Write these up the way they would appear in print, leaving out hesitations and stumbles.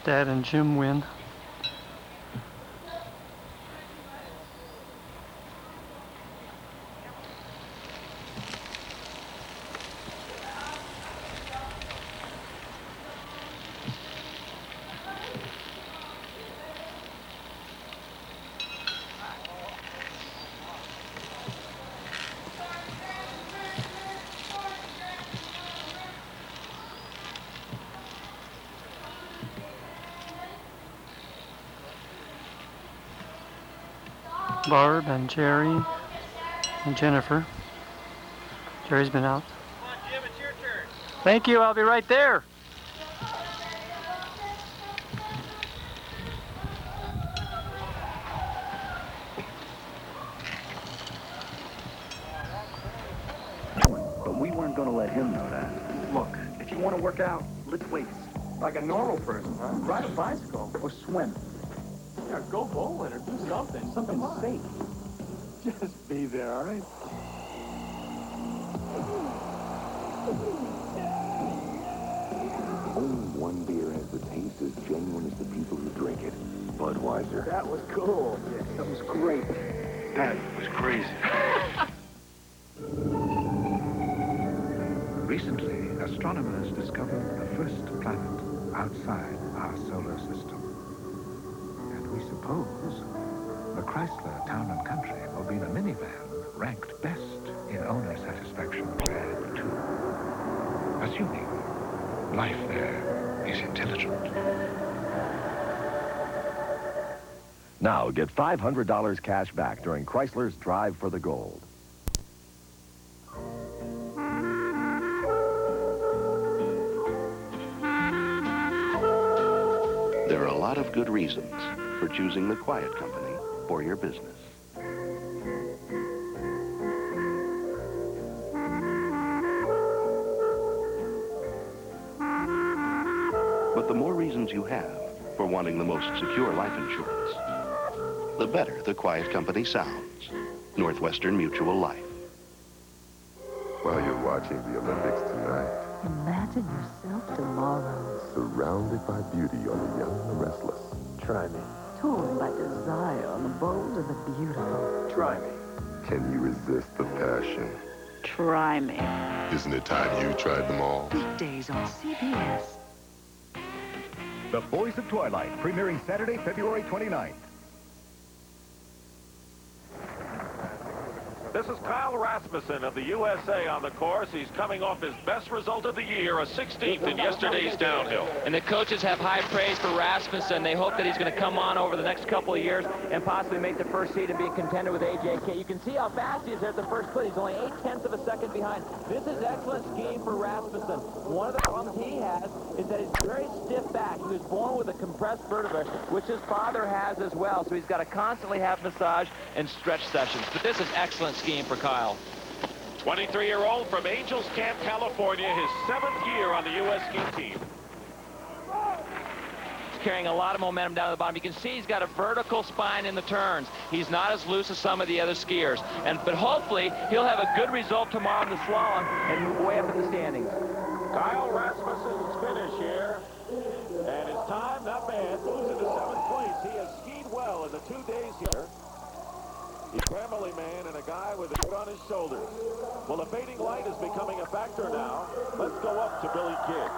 Dad and Jim win. Barb and Jerry and Jennifer. Jerry's been out. Come on, Jim, it's your turn. Thank you, I'll be right there. But we weren't going to let him know that. Look, if you want to work out, lift weights. Like a normal person, huh? Ride a bicycle. Or swim. Yeah, go bowling or do something. Something safe. Just be there, all right? Only one beer has the taste as genuine as the people who drink it. Budweiser. That was cool. Yeah, that was great. That was crazy. Recently, astronomers discovered the first planet outside our solar system. And we suppose the Chrysler Town and Country will be the minivan ranked best in owner satisfaction grade 2. Assuming life there is intelligent. Now get $500 cash back during Chrysler's Drive for the Gold. There are a lot of good reasons for choosing the Quiet Company for your business. But the more reasons you have for wanting the most secure life insurance, the better the Quiet Company sounds. Northwestern Mutual Life. While you're watching the Olympics tonight, imagine yourself tomorrow. surrounded by beauty on the young and the restless. Try me. Torn by desire on the bold and the beautiful. Try me. Can you resist the passion? Try me. Isn't it time you tried them all? Weekdays on CBS. The Boys of Twilight, premiering Saturday, February 29th. This is Kyle Rasmussen of the USA on the course. He's coming off his best result of the year, a 16th in yesterday's downhill. And the coaches have high praise for Rasmussen. They hope that he's going to come on over the next couple of years and possibly make the first seed and be a contender with AJK. You can see how fast he is there at the first split. He's only 0.8 of a second behind. This is excellent skiing for Rasmussen. One of the problems he has is that he's very stiff back. He was born with a compressed vertebra, which his father has as well. So he's got to constantly have massage and stretch sessions. But this is excellent skiing for Kyle. 23-year-old from Angels Camp, California, his 7th year on the U.S. ski team. He's carrying a lot of momentum down to the bottom. You can see he's got a vertical spine in the turns. He's not as loose as some of the other skiers. But hopefully, he'll have a good result tomorrow in the slalom and move way up in the standings. Kyle Rasmussen's finish here. And his time, not bad, moves into 7th place. He has skied well in the 2 days here. He's a family man and a guy with a chip on his shoulders. Well, the fading light is becoming a factor now. Let's go up to Billy Kidd.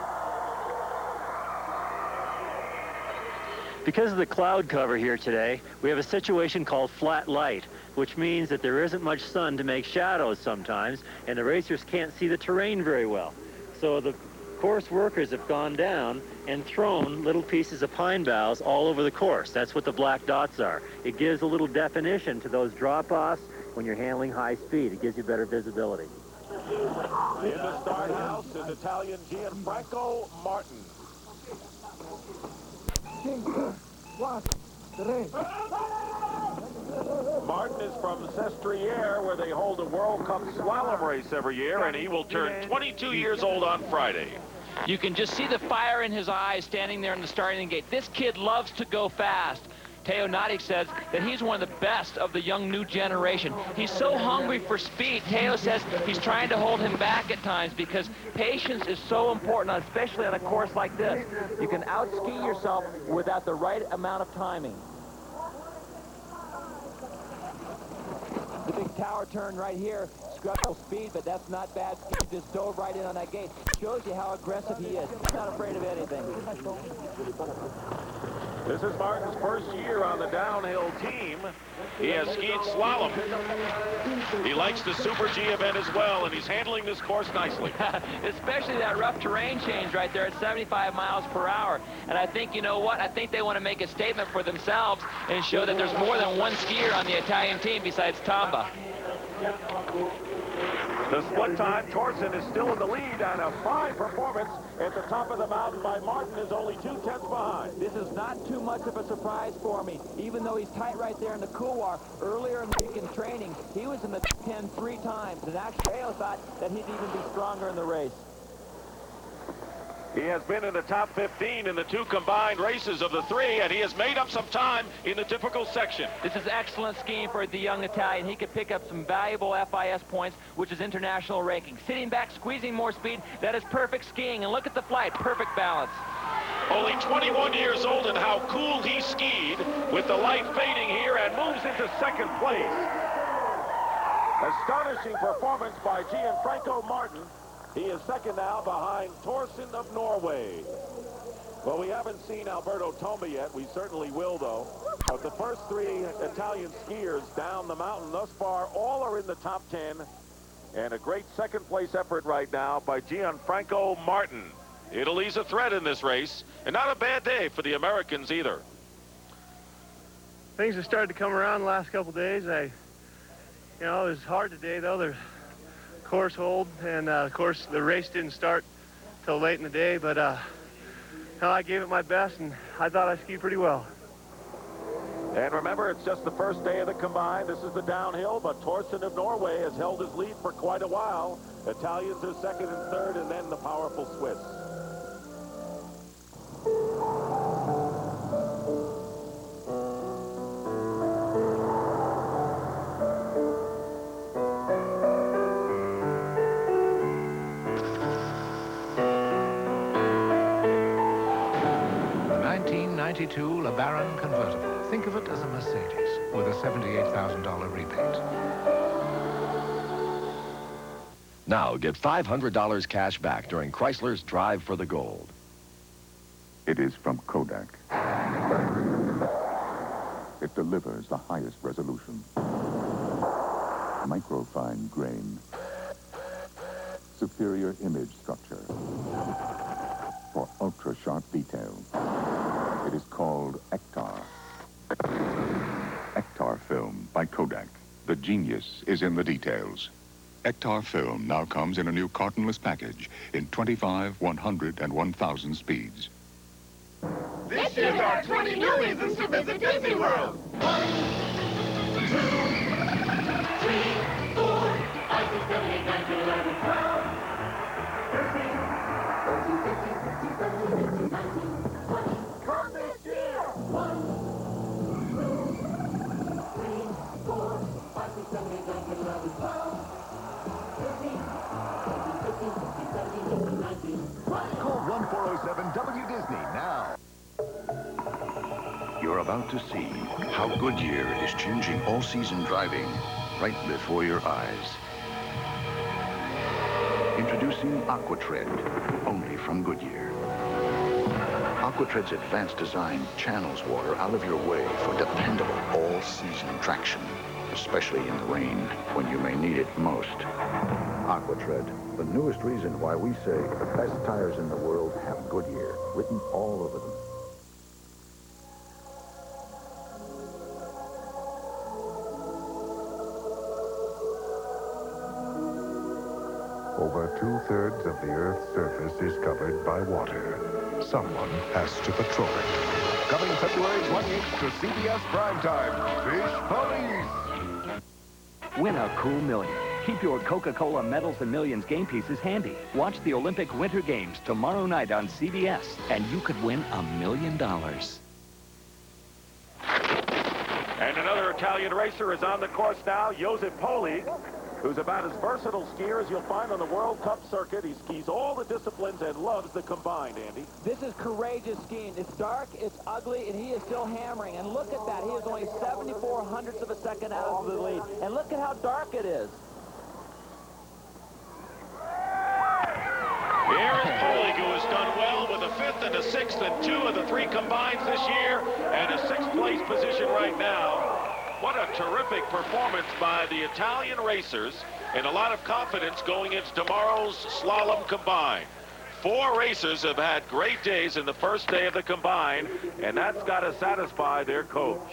Because of the cloud cover here today, we have a situation called flat light, which means that there isn't much sun to make shadows sometimes, and the racers can't see the terrain very well. So the course workers have gone down and thrown little pieces of pine boughs all over the course. That's what the black dots are. It gives a little definition to those drop-offs when you're handling high speed. It gives you better visibility. In the start house is Italian Gianfranco Martin. Martin is from Sestriere, where they hold a World Cup slalom race every year, and he will turn 22 years old on Friday. You can just see the fire in his eyes standing there in the starting gate. This kid loves to go fast. Teo Nadic says that he's one of the best of the young new generation. He's so hungry for speed. Teo says he's trying to hold him back at times because patience is so important, especially on a course like this. You can out-ski yourself without the right amount of timing. The big tower turn right here, scrubble speed, but that's not bad. He just dove right in on that gate. Shows you how aggressive he is. He's not afraid of anything. This is Martin's first year on the downhill team. He has skied slalom. He likes the Super G event as well, and he's handling this course nicely. Especially that rough terrain change right there at 75 miles per hour. And I think, you know what, I think they want to make a statement for themselves and show that there's more than one skier on the Italian team besides Tamba. The split time, Torsen is still in the lead, and a fine performance at the top of the mountain by Martin is only 2/10 behind. This is not too much of a surprise for me, even though he's tight right there in the couloir. Earlier in the week in training, he was in the 10 3 times, and actually Teo thought that he'd even be stronger in the race. He has been in the top 15 in the two combined races of the three, and he has made up some time in the typical section. This is excellent skiing for the young Italian. He could pick up some valuable FIS points, which is international ranking. Sitting back, squeezing more speed, that is perfect skiing. And look at the flight, perfect balance. Only 21 years old, and how cool he skied with the light fading here and moves into second place. Astonishing performance by Gianfranco Martin. He is second now behind Torsen of Norway. Well, we haven't seen Alberto Tomba yet. We certainly will, though. But the first three Italian skiers down the mountain thus far all are in the top 10. And a great second-place effort right now by Gianfranco Martin. Italy's a threat in this race, and not a bad day for the Americans either. Things have started to come around the last couple days. It was hard today, though. The course hold, and of course the race didn't start till late in the day, but I gave it my best, and I thought I skied pretty well. And remember, it's just the first day of the combined. This is the downhill, but Torsen of Norway has held his lead for quite a while. Italians are second and third, and then the powerful Swiss. The 1992 LeBaron convertible. Think of it as a Mercedes with a $78,000 rebate. Now get $500 cash back during Chrysler's Drive for the Gold. It is from Kodak. It delivers the highest resolution. Microfine grain. Superior image structure. For ultra-sharp detail. It is called Ektar. Ektar film by Kodak. The genius is in the details. Ektar film now comes in a new cartonless package in 25, 100, and 1,000 speeds. This year's our 20 new reasons to visit Disney World. 1, 2, 3, 4, 5, 6, 7, 8, 9, 10, 11, 12, 13, 14, 15, 16, 17, 18, 19, 20. Come this year! 1, 2, 3, 4, 5, 6, 7, 8, 9, 10, 11, 12, 13, 14, 15, 16, 17, 18, 19, 20. Call 1-407-WDisney now. You're about to see how Goodyear is changing all-season driving right before your eyes. Introducing AquaTread, only from Goodyear. AquaTread's advanced design channels water out of your way for dependable all-season traction, especially in the rain when you may need it most. AquaTread, the newest reason why we say the best tires in the world have Goodyear written all over them. Over 2/3 of the Earth's surface is covered by water. Someone has to patrol it. Coming February 28th to CBS Primetime, Fish Police. Win a cool million. Keep your Coca-Cola Medals and Millions game pieces handy. Watch the Olympic Winter Games tomorrow night on CBS, and you could win $1 million. And another Italian racer is on the course now, Josip Polig, who's about as versatile skier as you'll find on the World Cup circuit. He skis all the disciplines and loves the combined, Andy. This is courageous skiing. It's dark, it's ugly, and he is still hammering. And look at that. He is only 74 hundredths of a second out of the lead. And look at how dark it is. Here is Polig, who has done well with a 5th and a 6th and 2 of the 3 combines this year, and a 6th place position right now. What a terrific performance by the Italian racers, and a lot of confidence going into tomorrow's slalom combine. 4 racers have had great days in the first day of the combine, and that's got to satisfy their coach.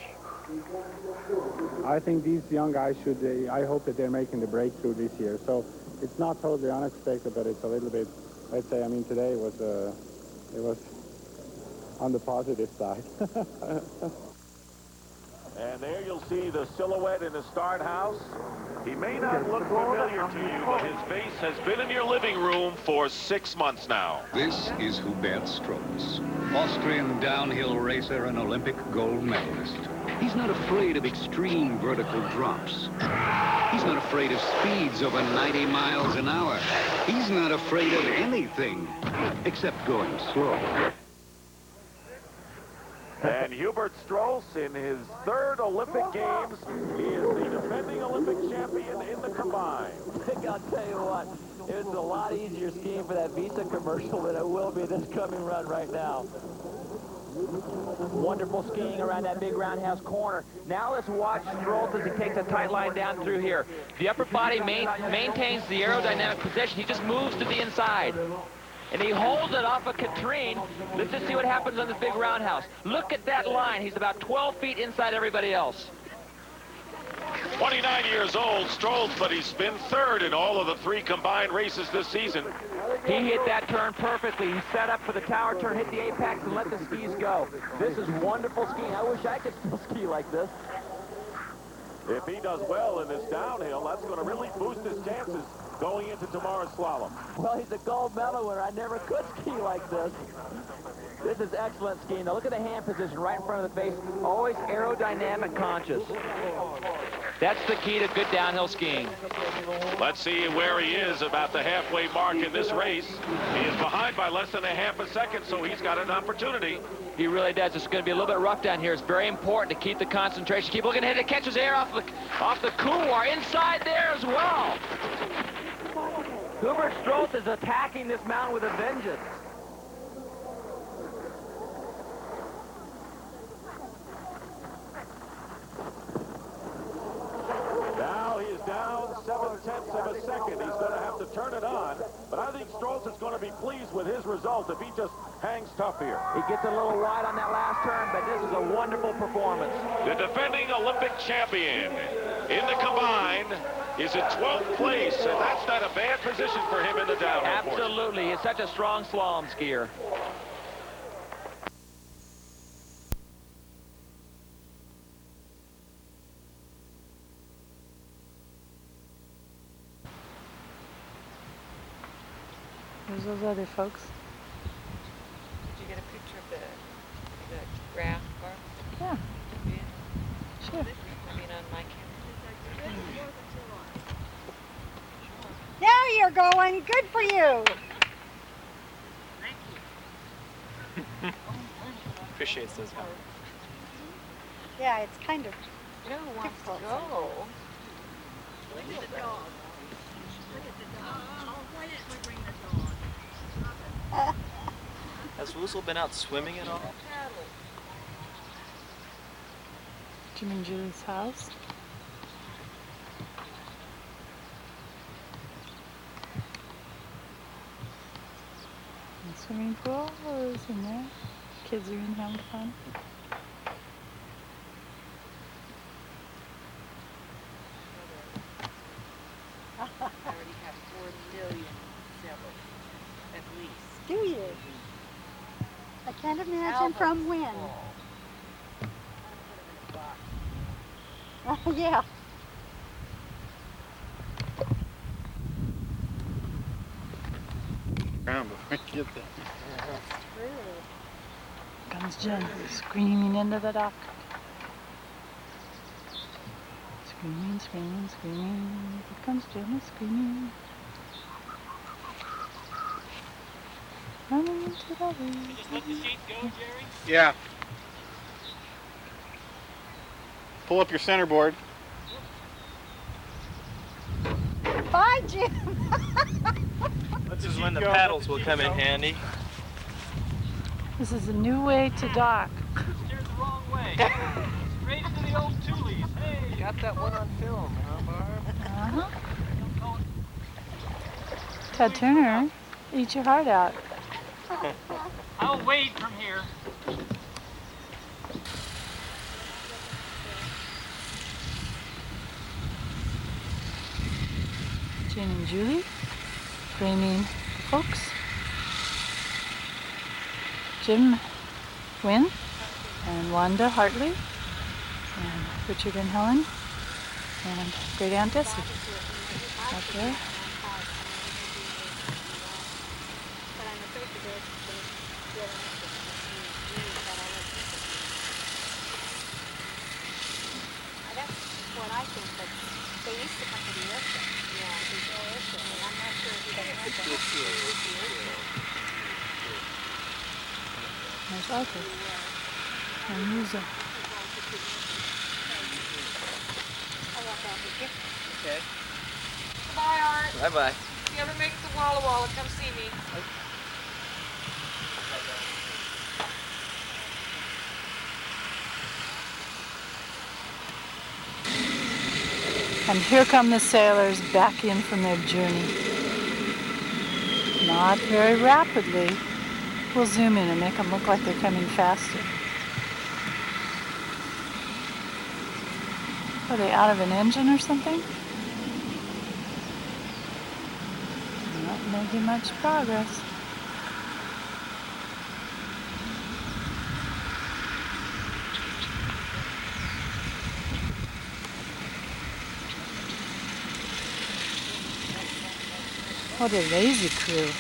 I think these young guys should, I hope that they're making the breakthrough this year. So it's not totally unexpected, but it's a little bit, let's say, I mean, today it was on the positive side. And there you'll see the silhouette in the start house. He may not look familiar to you, but his face has been in your living room for 6 months now. This is Hubert Strauss, Austrian downhill racer and Olympic gold medalist. He's not afraid of extreme vertical drops. He's not afraid of speeds over 90 miles an hour. He's not afraid of anything except going slow. And Hubert Strauss, in his 3rd Olympic Games, he is the defending Olympic champion in the combine. I'll tell you what, it's a lot easier skiing for that Visa commercial than it will be this coming run right now. Wonderful skiing around that big roundhouse corner. Now let's watch Strauss as he takes a tight line down through here. The upper body maintains the aerodynamic position. He just moves to the inside. And he holds it off of Katrine. Let's just see what happens on this big roundhouse. Look at that line. He's about 12 feet inside everybody else. 29 years old, Strolls, but he's been 3rd in all of the 3 combined races this season. He hit that turn perfectly. He set up for the tower turn, hit the apex, and let the skis go. This is wonderful skiing. I wish I could still ski like this. If he does well in this downhill, that's going to really boost his chances going into tomorrow's slalom. Well, he's a gold medal winner. I never could ski like this. This is excellent skiing. Now look at the hand position right in front of the face. Always aerodynamic conscious. That's the key to good downhill skiing. Let's see where he is about the halfway mark in this race. He is behind by less than a half a second, so he's got an opportunity. He really does. It's going to be a little bit rough down here. It's very important to keep the concentration. Keep looking ahead. It catches air off the couloir. Inside there as well. Hubert Strauss is attacking this mountain with a vengeance. Now he is down 7/10 of a second. He's going to have to turn it on. But I think Strauss is going to be pleased with his result if he just hangs tough here. He gets a little wide on that last turn, but this is a wonderful performance. The defending Olympic champion in the combine is in 12th place, and that's not a bad position for him in the downhill. Absolutely. He's such a strong slalom skier. There's those other folks. Did you get a picture of the graph bar? Yeah. Sure. I mean, on my camera. There you're going. Good for you. Appreciates those help. Yeah, it's kind of. You know who wants to go? Look at the dog. Look at the dog. Oh, why didn't we bring the dog? Has Woozle been out swimming at all? Do you mean Julie's house? The swimming pool is in there. Kids are in having fun. I already have 4 million several, at least. Do you? I can't imagine from when. Yeah. Ground before I get there. Comes Jen screaming into the dock. Screaming, screaming, screaming. Here comes Jenna screaming. Running into the woods. You just let the sheet go, Jerry? Yeah. Pull up your centerboard. Bye, Jim. This is when the paddles will come in handy. This is a new way to dock. Steered the wrong way. Straight into the old Toolies. Hey! Got that one on film, huh, Barb? Uh-huh. Ted Turner, eat your heart out. I'll wade from here. Jane and Julie framing the folks. Jim Wynn and Wanda Hartley and Richard and Helen and Great Aunt Bessie out there. That's what I think, but they used to come to the airship. Yeah, the airship, and I'm not sure if you can There's Arthur and Musa. Okay. Bye, Art. Bye-bye. If you ever make it to Walla Walla, come see me. And here come the sailors back in from their journey. Not very rapidly. We'll zoom in and make them look like they're coming faster. Are they out of an engine or something? Not making much progress. What a lazy crew.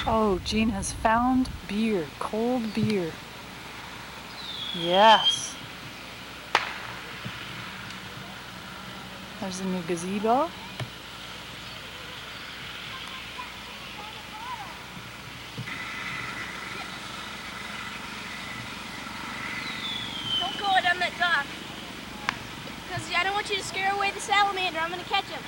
Oh, Jean has found beer, cold beer. Yes. There's a new gazebo. Don't go down that dock. Because I don't want you to scare away the salamander. I'm going to catch him.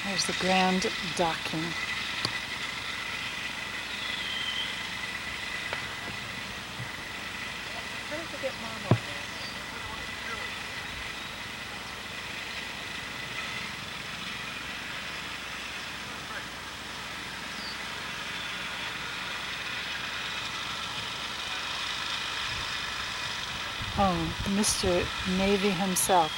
There's the grand docking. How did you get Mom on there? Oh, Mr. Navy himself.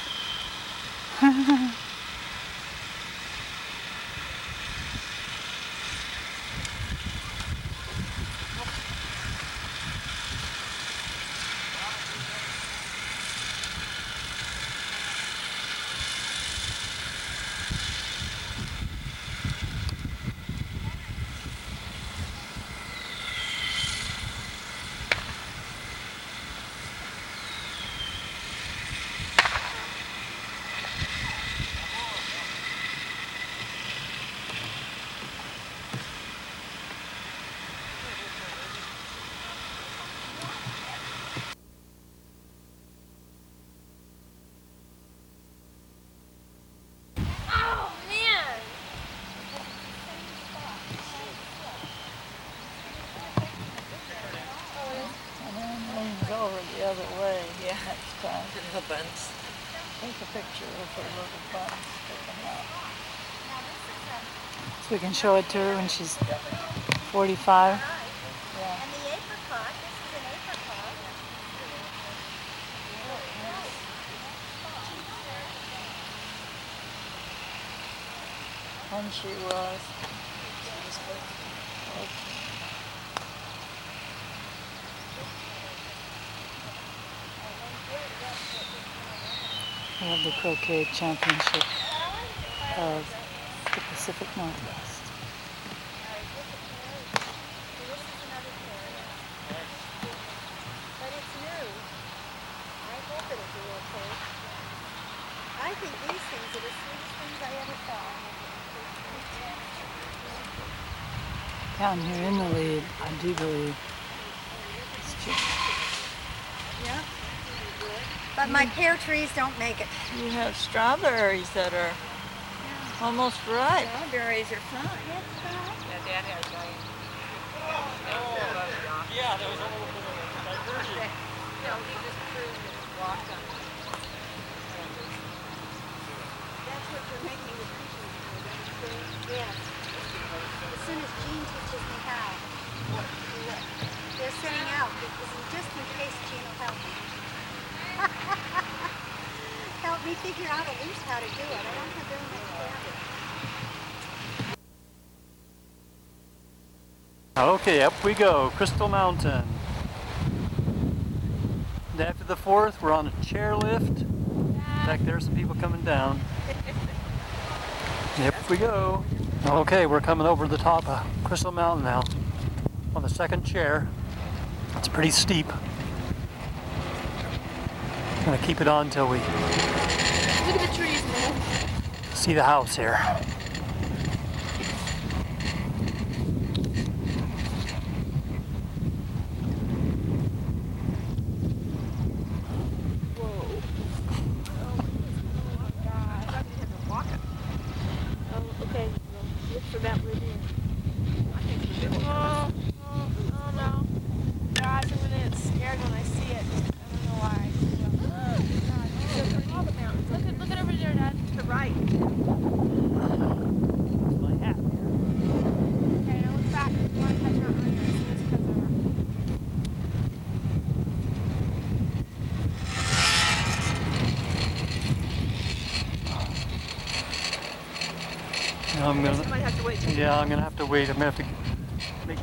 Oh, man. And then leans over the other way. Yeah, next time. The buns. Take a picture of her little buns sticking out. So we can show it to her when she's 45. Yeah. And the apricot. This is an apricot. When she was. We have the croquet championship. of the Pacific Northwest. But it's new. I hope it'll do okay. I think these things are the sweetest things I ever saw. Down here in the lead, I do believe it's just... Yeah. But my pear trees don't make it. You have strawberries that are almost ripe. Strawberries are fine. Yeah, Dad has giant. Yeah, there was a little bit of a diversion. No, he just cruised and walked on. That's what you're making the creatures do. Yes. As soon as Jean teaches me how. They're sitting out because just in case Jean will help me. Help me figure out at least how to do it. I don't have very much habit. Okay, up we go, Crystal Mountain. And after the 4th, we're on a chairlift. In fact, there's some people coming down. Yep, we go. Okay, we're coming over the top of Crystal Mountain now. On the 2nd chair. It's pretty steep. I'm gonna keep it on until we Look at the trees, man. see the house here. Okay, look for that ribbon. Oh no. Gosh, I'm gonna get scared when I see it. I don't know why. All the mountains. Look at over there, Dad. To the right. My hat. Okay, now look back. You want to catch her on your I'm gonna. You might have to wait till Yeah, I'm gonna have to wait. I'm gonna have to make.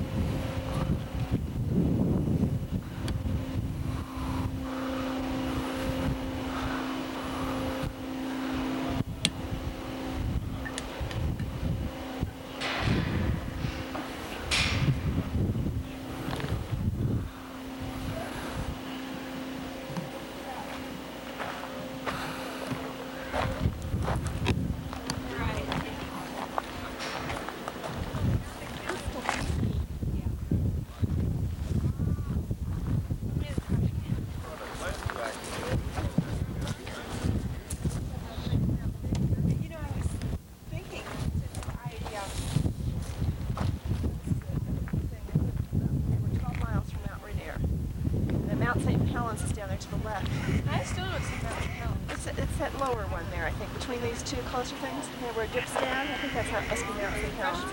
Is down there to the left. I still don't see Mount Helens. It's that lower one there, I think, between these two closer things, where it dips down. I think that's how it must be Mount Helens.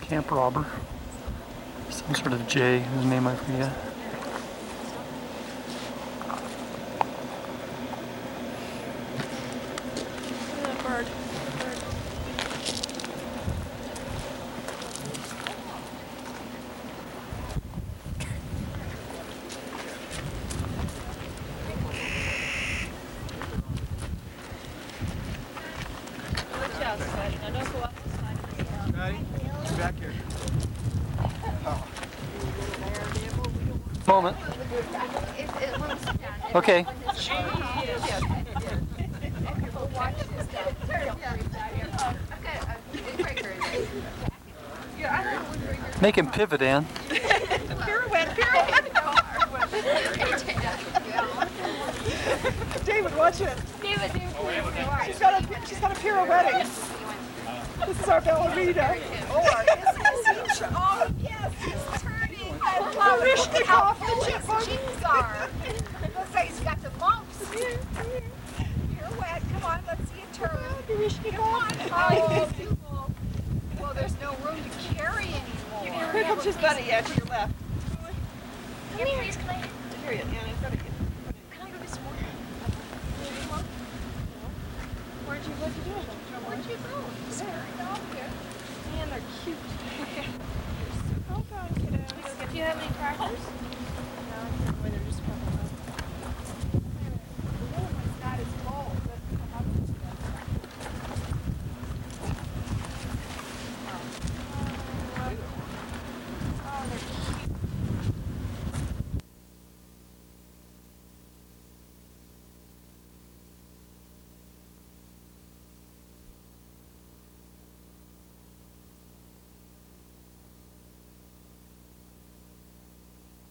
Camp robber. Some sort of J, whose name I forget. Bird. Back here. Moment. Okay. Make him pivot, Ann. Pirouette. David, watch it. David. She's got a pirouette. This is our ballerina. Oh yes, he's turning. Marishnikov, the chipmunk. Looks like he's got the You're wet. Come on, let's see a turn. Come on. Oh, beautiful. Well, there's no room to carry anymore. Here comes his buddy, yeah, to your left. Come here, please, come here. Here, Anna, in front of you. Can I go this way? Where'd you go to do it? Where'd you go? Man, they're cute. Oh, God, kiddo. Do you have any crackers?